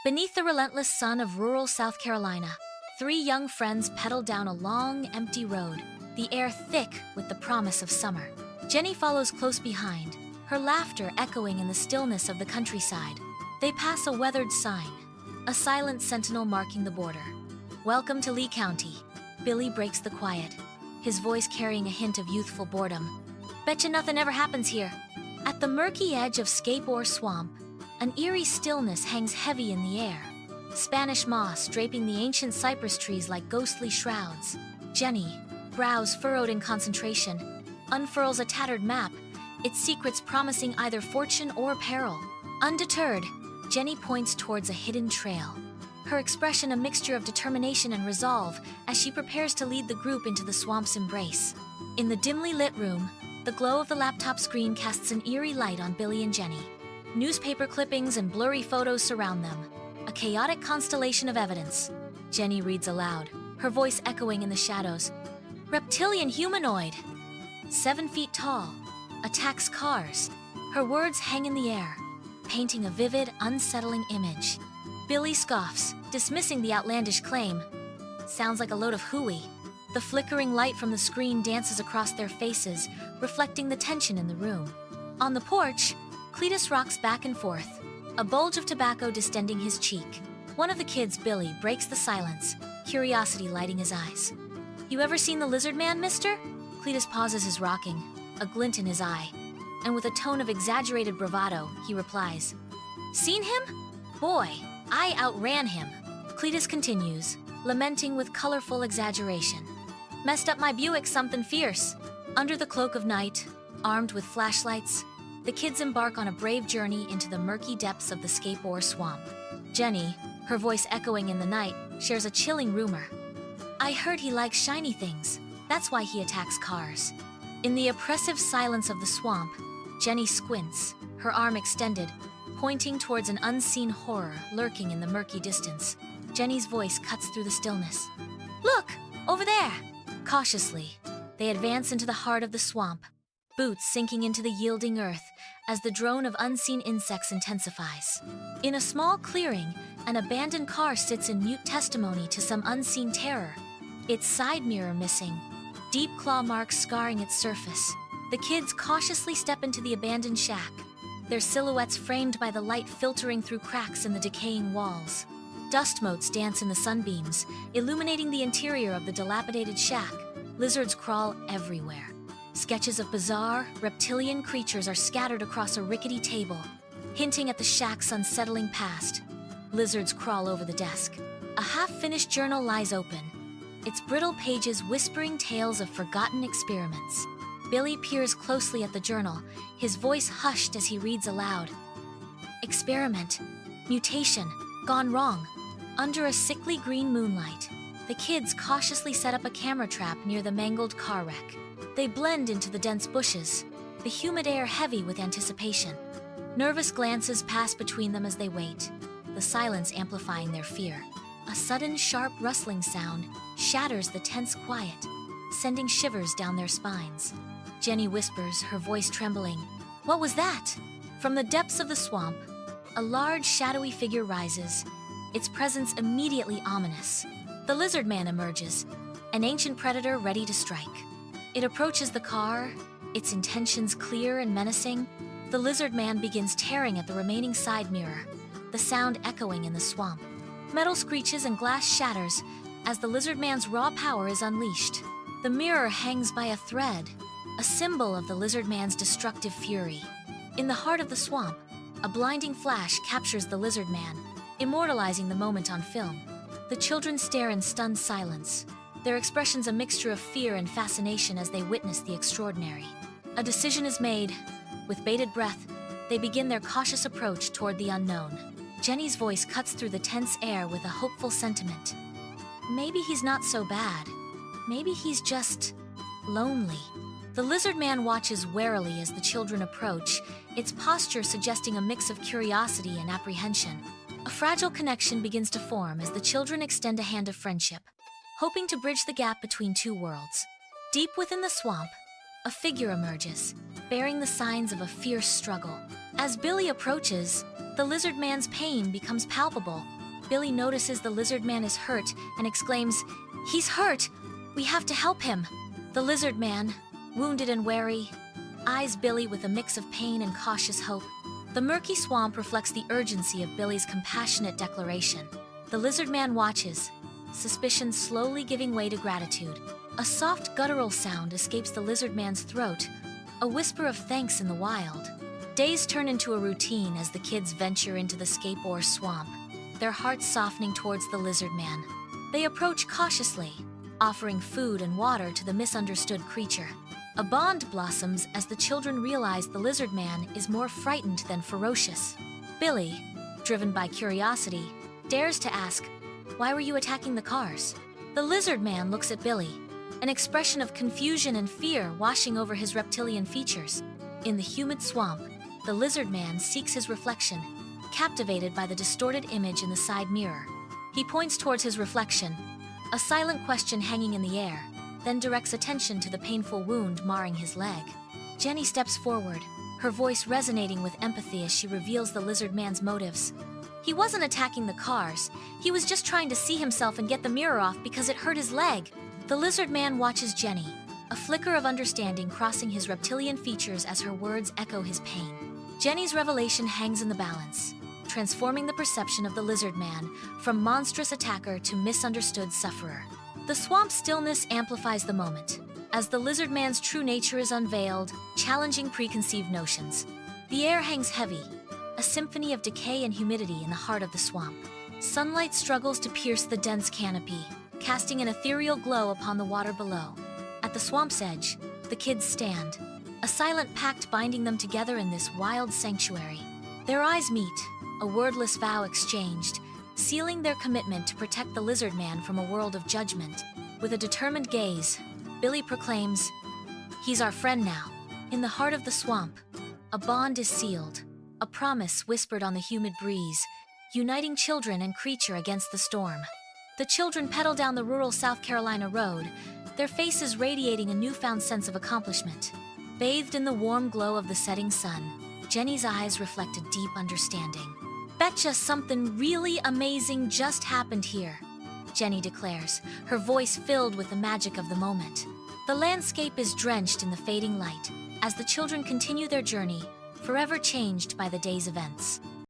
Beneath the relentless sun of rural South Carolina, three young friends pedal down a long, empty road, the air thick with the promise of summer. Jenny follows close behind, her laughter echoing in the stillness of the countryside. They pass a weathered sign, a silent sentinel marking the border. "Welcome to Lee County." Billy breaks the quiet, his voice carrying a hint of youthful boredom. "Betcha nothing ever happens here." At the murky edge of Scape swamp, an eerie stillness hangs heavy in the air, Spanish moss draping the ancient cypress trees like ghostly shrouds. Jenny, brows furrowed in concentration, unfurls a tattered map, its secrets promising either fortune or peril. Undeterred, Jenny points towards a hidden trail, her expression a mixture of determination and resolve as she prepares to lead the group into the swamp's embrace. In the dimly lit room, the glow of the laptop screen casts an eerie light on Billy and Jenny. Newspaper clippings and blurry photos surround them, a chaotic constellation of evidence. Jenny reads aloud, her voice echoing in the shadows. "Reptilian humanoid, 7 feet tall, attacks cars." Her words hang in the air, painting a vivid, unsettling image. Billy scoffs, dismissing the outlandish claim. "Sounds like a load of hooey." The flickering light from the screen dances across their faces, reflecting the tension in the room. On the porch, Cletus rocks back and forth, a bulge of tobacco distending his cheek. One of the kids, Billy, breaks the silence, curiosity lighting his eyes. "You ever seen the lizard man, mister?" Cletus pauses his rocking, a glint in his eye, and with a tone of exaggerated bravado, he replies, "Seen him? Boy, I outran him." Cletus continues, lamenting with colorful exaggeration. "Messed up my Buick something fierce." Under the cloak of night, armed with flashlights, the kids embark on a brave journey into the murky depths of the Scape swamp. Jenny, her voice echoing in the night, shares a chilling rumor. "I heard he likes shiny things. That's why he attacks cars." In the oppressive silence of the swamp, Jenny squints, her arm extended, pointing towards an unseen horror lurking in the murky distance. Jenny's voice cuts through the stillness. "Look! Over there!" Cautiously, they advance into the heart of the swamp, boots sinking into the yielding earth as the drone of unseen insects intensifies. In a small clearing, an abandoned car sits in mute testimony to some unseen terror, its side mirror missing, deep claw marks scarring its surface. The kids cautiously step into the abandoned shack, their silhouettes framed by the light filtering through cracks in the decaying walls. Dust motes dance in the sunbeams, illuminating the interior of the dilapidated shack. Lizards crawl everywhere. Sketches of bizarre, reptilian creatures are scattered across a rickety table, hinting at the shack's unsettling past. Lizards crawl over the desk. A half-finished journal lies open, its brittle pages whispering tales of forgotten experiments. Billy peers closely at the journal, his voice hushed as he reads aloud. "Experiment. Mutation. Gone wrong." Under a sickly green moonlight, the kids cautiously set up a camera trap near the mangled car wreck. They blend into the dense bushes, the humid air heavy with anticipation. Nervous glances pass between them as they wait, the silence amplifying their fear. A sudden sharp rustling sound shatters the tense quiet, sending shivers down their spines. Jenny whispers, her voice trembling, "What was that?" From the depths of the swamp, a large shadowy figure rises, its presence immediately ominous. The lizard man emerges, an ancient predator ready to strike. It approaches the car, its intentions clear and menacing. The lizard man begins tearing at the remaining side mirror, the sound echoing in the swamp. Metal screeches and glass shatters as the lizard man's raw power is unleashed. The mirror hangs by a thread, a symbol of the lizard man's destructive fury. In the heart of the swamp, a blinding flash captures the lizard man, immortalizing the moment on film. The children stare in stunned silence, their expressions a mixture of fear and fascination as they witness the extraordinary. A decision is made. With bated breath, they begin their cautious approach toward the unknown. Jenny's voice cuts through the tense air with a hopeful sentiment. "Maybe he's not so bad. Maybe he's just lonely." The lizard man watches warily as the children approach, its posture suggesting a mix of curiosity and apprehension. A fragile connection begins to form as the children extend a hand of friendship, hoping to bridge the gap between two worlds. Deep within the swamp, a figure emerges, bearing the signs of a fierce struggle. As Billy approaches, the lizard man's pain becomes palpable. Billy notices the lizard man is hurt and exclaims, "He's hurt! We have to help him!" The lizard man, wounded and wary, eyes Billy with a mix of pain and cautious hope. The murky swamp reflects the urgency of Billy's compassionate declaration. The lizard man watches, suspicion slowly giving way to gratitude. A soft guttural sound escapes the lizard man's throat, a whisper of thanks in the wild. Days turn into a routine as the kids venture into the Scape swamp, their hearts softening towards the lizard man. They approach cautiously, offering food and water to the misunderstood creature. A bond blossoms as the children realize the lizard man is more frightened than ferocious. Billy, driven by curiosity, dares to ask, "Why were you attacking the cars?" The lizard man looks at Billy, an expression of confusion and fear washing over his reptilian features. In the humid swamp, the lizard man seeks his reflection, captivated by the distorted image in the side mirror. He points towards his reflection, a silent question hanging in the air, then directs attention to the painful wound marring his leg. Jenny steps forward, her voice resonating with empathy as she reveals the lizard man's motives. He wasn't attacking the cars, he was just trying to see himself and get the mirror off because it hurt his leg. The lizard man watches Jenny, a flicker of understanding crossing his reptilian features as her words echo his pain. Jenny's revelation hangs in the balance, transforming the perception of the lizard man from monstrous attacker to misunderstood sufferer. The swamp's stillness amplifies the moment, as the lizard man's true nature is unveiled, challenging preconceived notions. The air hangs heavy, a symphony of decay and humidity in the heart of the swamp. Sunlight struggles to pierce the dense canopy, casting an ethereal glow upon the water below. At the swamp's edge, the kids stand, a silent pact binding them together in this wild sanctuary. Their eyes meet, a wordless vow exchanged, sealing their commitment to protect the lizard man from a world of judgment. With a determined gaze, Billy proclaims, "He's our friend now." In the heart of the swamp, a bond is sealed, a promise whispered on the humid breeze, uniting children and creature against the storm. The children pedal down the rural South Carolina road, their faces radiating a newfound sense of accomplishment. Bathed in the warm glow of the setting sun, Jenny's eyes reflect a deep understanding. "Betcha something really amazing just happened here," Jenny declares, her voice filled with the magic of the moment. The landscape is drenched in the fading light as the children continue their journey, forever changed by the day's events.